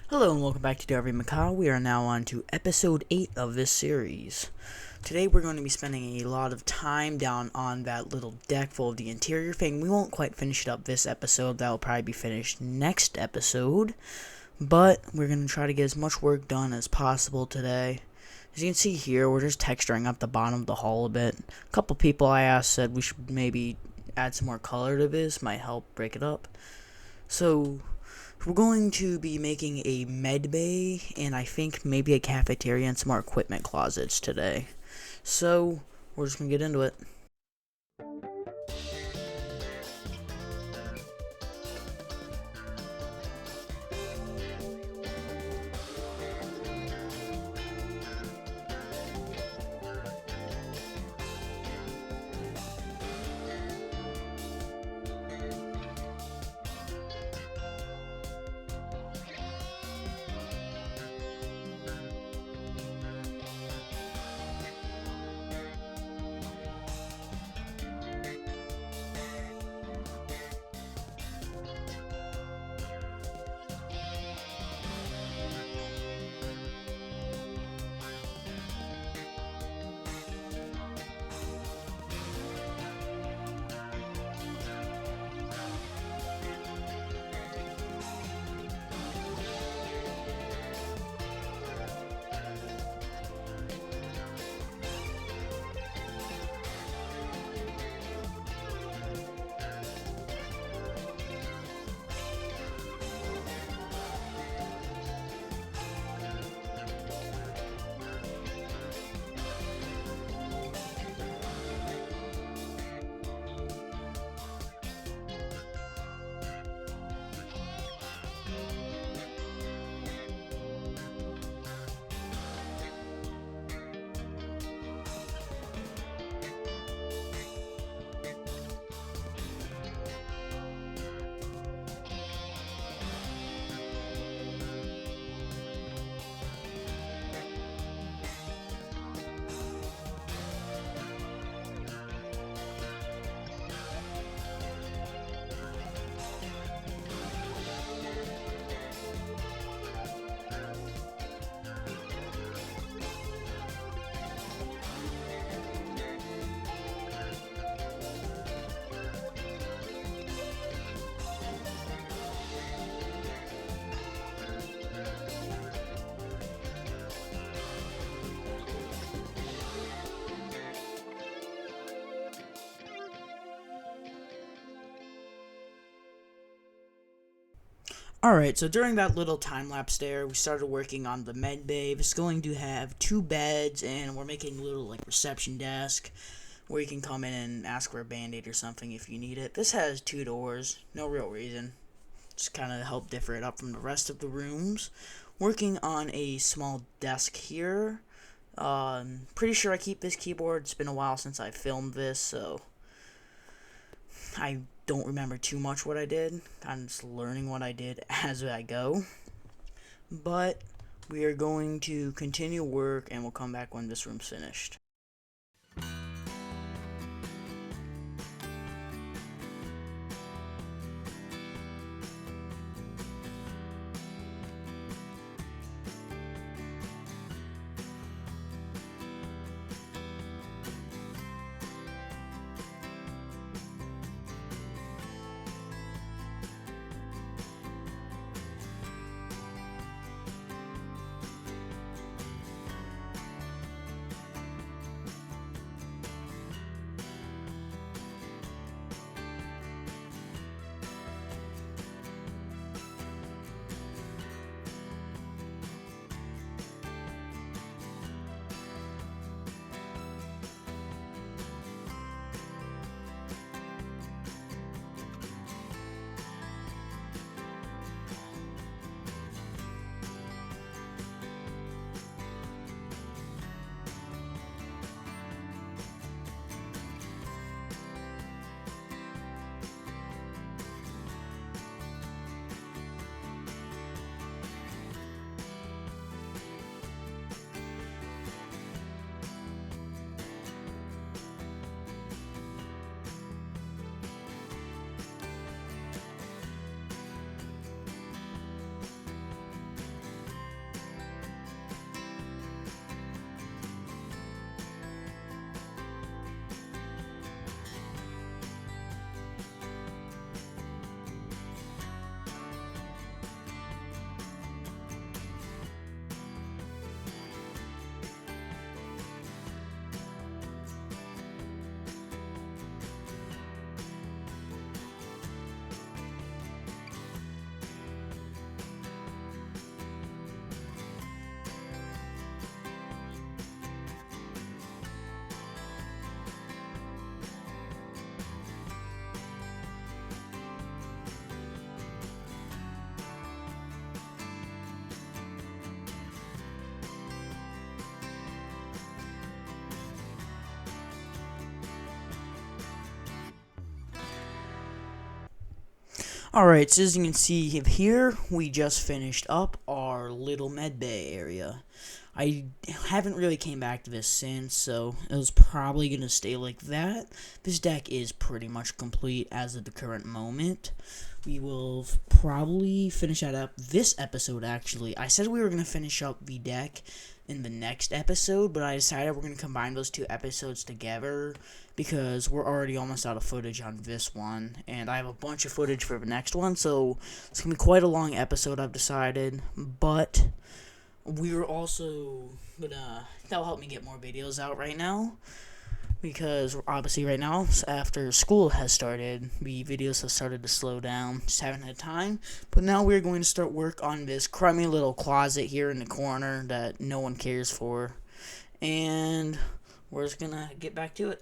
Hello and welcome back to RV Macaw. We are now on to episode 8 of this series. Today we're going to be spending a lot of time down on that little deck full of the interior thing. We won't quite finish it up this episode. That will probably be finished next episode. But we're going to try to get as much work done as possible today. As you can see here, we're just texturing up the bottom of the hull a bit. A couple people I asked said we should maybe add some more color to this. Might help break it up. So we're going to be making a med bay and I think maybe a cafeteria and some more equipment closets today. So we're just going to get into it. Alright, so during that little time lapse there, we started working on the med bay. It's going to have 2 beds, and we're making a little reception desk where you can come in and ask for a band-aid or something if you need it. This has 2 doors, no real reason. Just kind of help differ it up from the rest of the rooms. Working on a small desk here. Pretty sure I keep this keyboard. It's been a while since I filmed this, so I don't remember too much what I did. I'm just learning what I did as I go. But we are going to continue work and we'll come back when this room's finished. Alright, so as you can see here, we just finished up our little med bay area. I haven't really came back to this since, so it was probably going to stay like that. This deck is pretty much complete as of the current moment. We will probably finish that up this episode, actually. I said we were going to finish up the deck in the next episode, but I decided we're going to combine those two episodes together because we're already almost out of footage on this one, and I have a bunch of footage for the next one, so it's going to be quite a long episode, I've decided, but we're also gonna, that'll help me get more videos out right now, because obviously right now, after school has started, the videos have started to slow down, just haven't had time, but now we're going to start work on this crummy little closet here in the corner that no one cares for, and we're just gonna get back to it.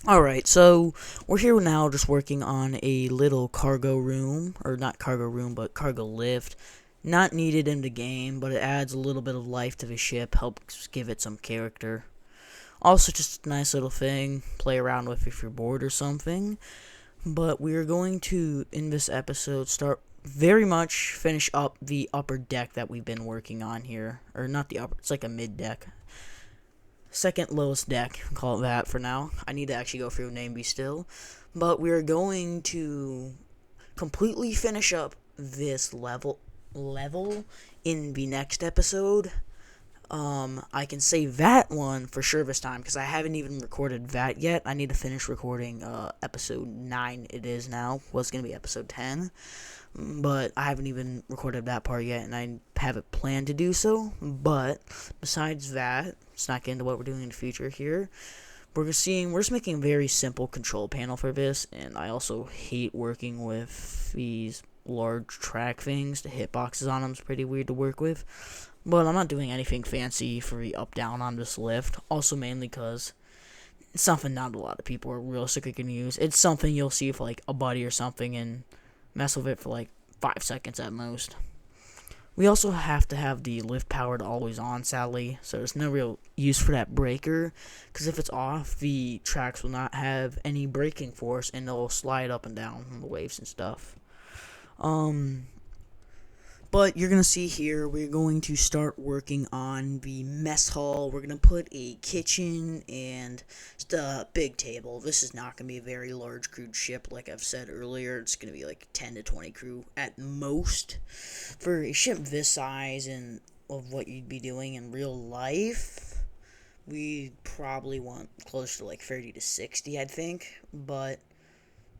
Alright, so we're here now just working on a little cargo room, or not cargo room, but cargo lift. Not needed in the game, but it adds a little bit of life to the ship, helps give it some character. Also just a nice little thing, play around with if you're bored or something. But we're going to, in this episode, start very much finish up the upper deck that we've been working on here. Or not the upper, it's like a mid deck. Second lowest deck, call it that for now. I need to actually go through name be still. But we're going to completely finish up this level in the next episode. I can say that one for sure this time, because I haven't even recorded that yet. I need to finish recording episode 9 it is now. Was going to be episode 10. But I haven't even recorded that part yet, and I haven't planned to do so. But besides that, let's not get into what we're doing in the future here. We're just making a very simple control panel for this, and I also hate working with these large track things. The hitboxes on them is pretty weird to work with. But I'm not doing anything fancy for the up-down on this lift. Also mainly because It's something not a lot of people are realistically gonna use. It's something you'll see for like a buddy or something and mess with it for like 5 seconds at most. We also have to have the lift powered always on, sadly, so there's no real use for that breaker, because if it's off, the tracks will not have any braking force and they'll slide up and down on the waves and stuff. But you're going to see here, we're going to start working on the mess hall. We're going to put a kitchen and just a big table. This is not going to be a very large crude ship, like I've said earlier. It's going to be like 10 to 20 crew at most. For a ship this size and of what you'd be doing in real life, we probably want close to like 30 to 60, I think. But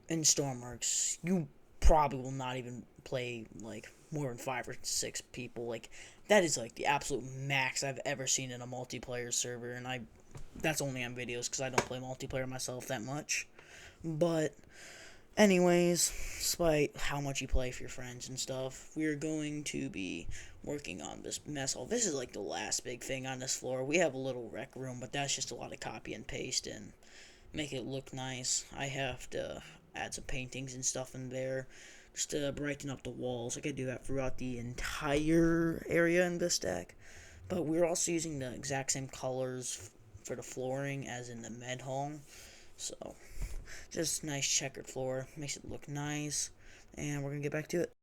in Stormworks, you probably will not even play like more than 5 or 6 people. Like, that is like the absolute max I've ever seen in a multiplayer server, and that's only on videos because I don't play multiplayer myself that much. But anyways, despite how much you play for your friends and stuff, we're going to be working on this mess hall. This is like the last big thing on this floor. We have a little rec room, but that's just a lot of copy and paste and make it look nice. I have to add some paintings and stuff in there just to brighten up the walls. I could do that throughout the entire area in this deck. But we're also using the exact same colors for the flooring as in the med hall. So, just nice checkered floor. Makes it look nice. And we're going to get back to it.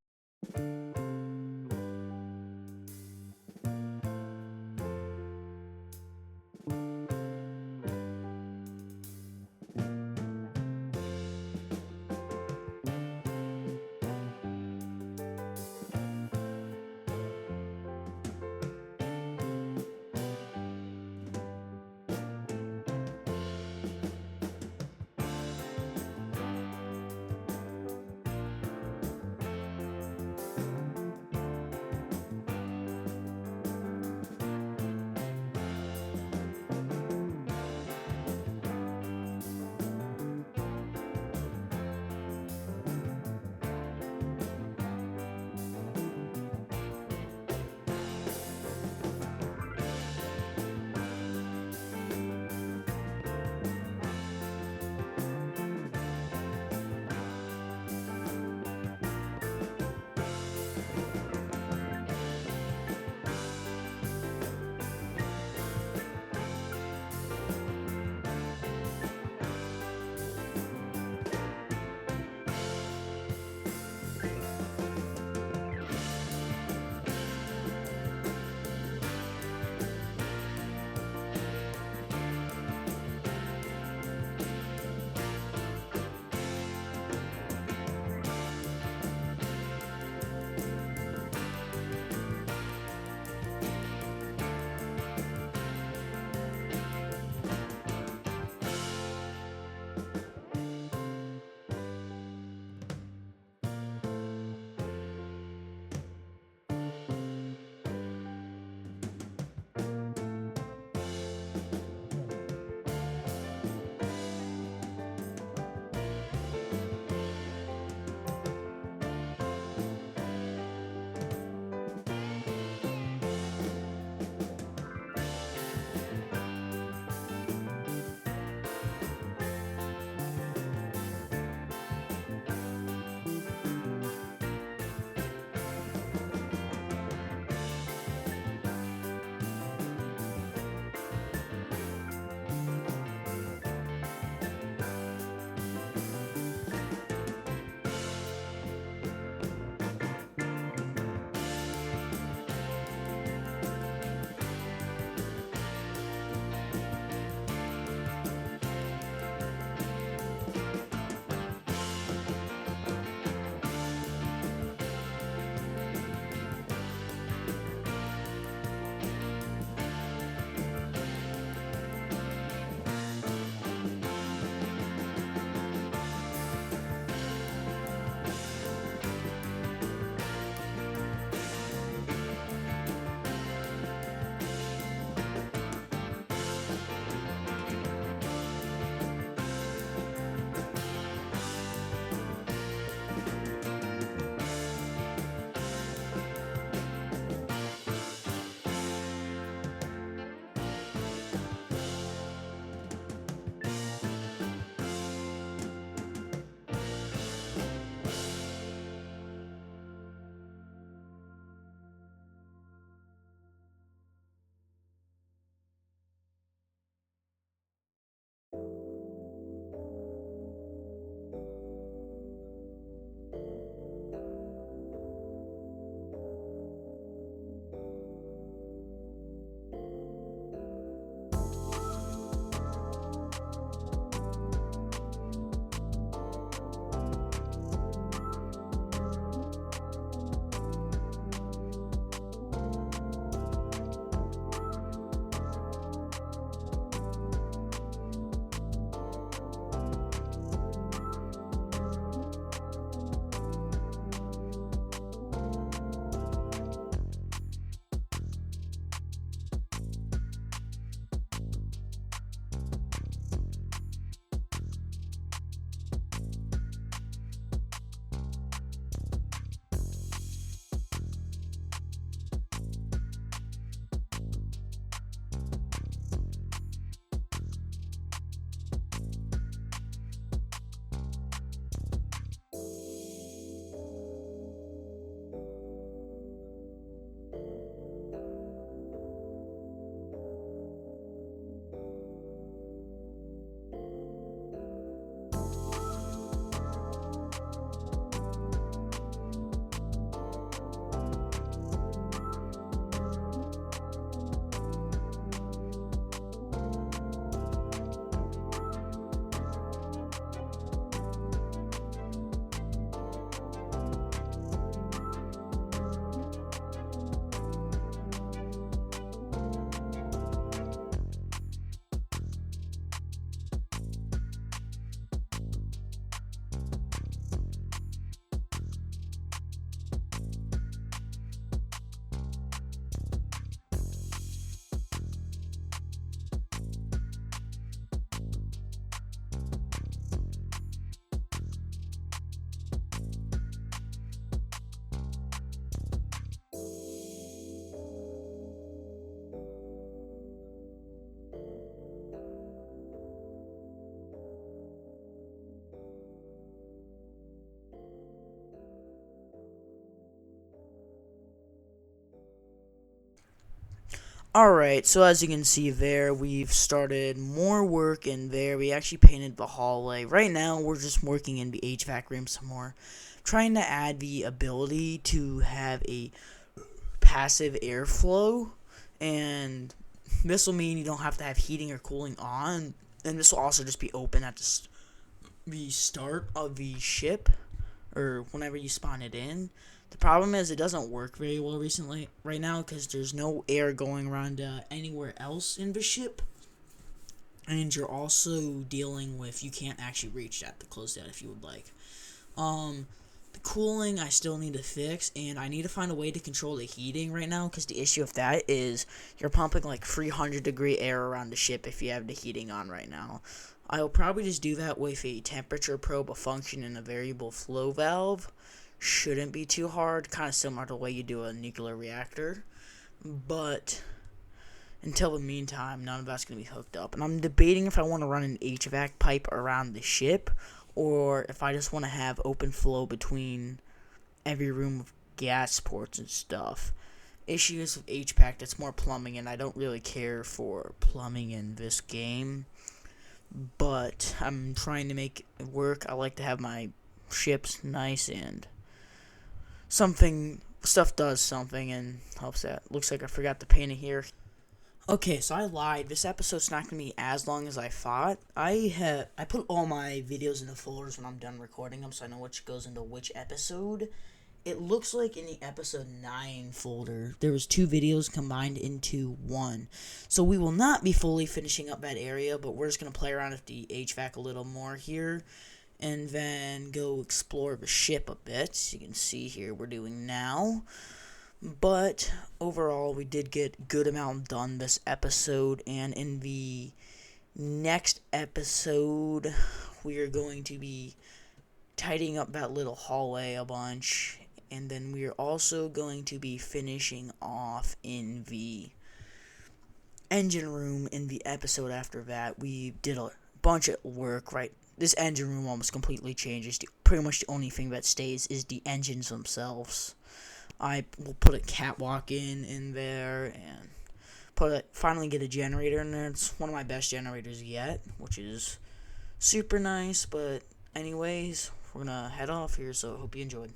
Alright, so as you can see there, we've started more work in there. We actually painted the hallway. Right now, we're just working in the HVAC room some more. Trying to add the ability to have a passive airflow, and this will mean you don't have to have heating or cooling on, and this will also just be open at the start of the ship, or whenever you spawn it in. The problem is it doesn't work very well right now because there's no air going around anywhere else in the ship, and you're also dealing with you can't actually reach that to close that if you would like. The cooling I still need to fix, and I need to find a way to control the heating right now because the issue with that is you're pumping like 300-degree air around the ship if you have the heating on right now. I'll probably just do that with a temperature probe, a function, and a variable flow valve. Shouldn't be too hard, kind of similar to the way you do a nuclear reactor. But until the meantime, none of that's going to be hooked up. And I'm debating if I want to run an HVAC pipe around the ship, or if I just want to have open flow between every room of gas ports and stuff. Issues with HVAC, that's more plumbing, and I don't really care for plumbing in this game. But I'm trying to make it work. I like to have my ships nice and stuff does something and helps that. Looks like I forgot to paint it here. Okay, so I lied. This episode's not gonna be as long as I thought. I put all my videos into folders when I'm done recording them, so I know which goes into which episode. It looks like in the episode 9 folder, there was 2 videos combined into one. So we will not be fully finishing up that area, but we're just gonna play around with the HVAC a little more here, and then go explore the ship a bit. You can see here we're doing now. But overall, we did get good amount done this episode, and in the next episode, we are going to be tidying up that little hallway a bunch, and then we are also going to be finishing off in the engine room in the episode after that. We did a bunch of work, right? This engine room almost completely changes. Pretty much the only thing that stays is the engines themselves. I will put a catwalk in there and finally get a generator in there. It's one of my best generators yet, which is super nice. But anyways, we're gonna head off here, so I hope you enjoyed.